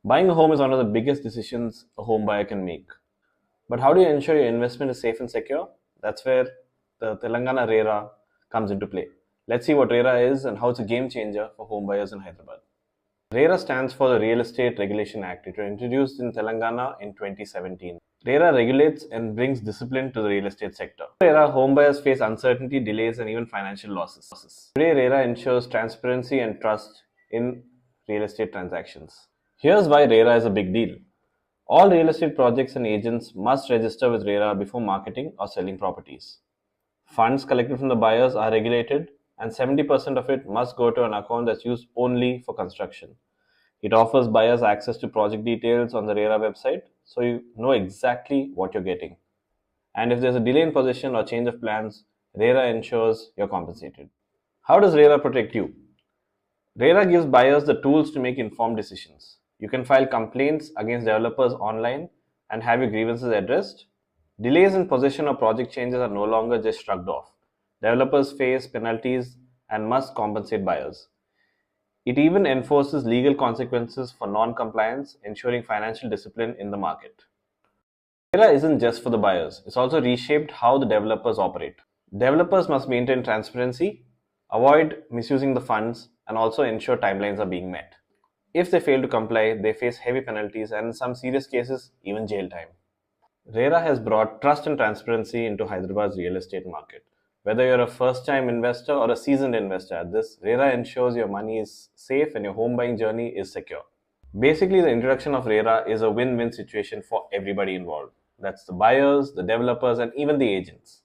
Buying a home is one of the biggest decisions a home buyer can make. But how do you ensure your investment is safe and secure? That's where the Telangana RERA comes into play. Let's see what RERA is and how it's a game changer for home buyers in Hyderabad. RERA stands for the Real Estate Regulation Act. It was introduced in Telangana in 2017. RERA regulates and brings discipline to the real estate sector. RERA, home buyers face uncertainty, delays, and even financial losses. Today, RERA ensures transparency and trust in real estate transactions. Here's why RERA is a big deal. All real estate projects and agents must register with RERA before marketing or selling properties. Funds collected from the buyers are regulated, and 70% of it must go to an account that's used only for construction. It offers buyers access to project details on the RERA website, so you know exactly what you're getting. And if there's a delay in possession or change of plans, RERA ensures you're compensated. How does RERA protect you? RERA gives buyers the tools to make informed decisions. You can file complaints against developers online and have your grievances addressed. Delays in possession or project changes are no longer just shrugged off. Developers face penalties and must compensate buyers. It even enforces legal consequences for non-compliance, ensuring financial discipline in the market. RERA isn't just for the buyers, it's also reshaped how the developers operate. Developers must maintain transparency, avoid misusing the funds, and also ensure timelines are being met. If they fail to comply, they face heavy penalties and in some serious cases, even jail time. RERA has brought trust and transparency into Hyderabad's real estate market. Whether you're a first-time investor or a seasoned investor at this, RERA ensures your money is safe and your home buying journey is secure. Basically, the introduction of RERA is a win-win situation for everybody involved. That's the buyers, the developers, and even the agents.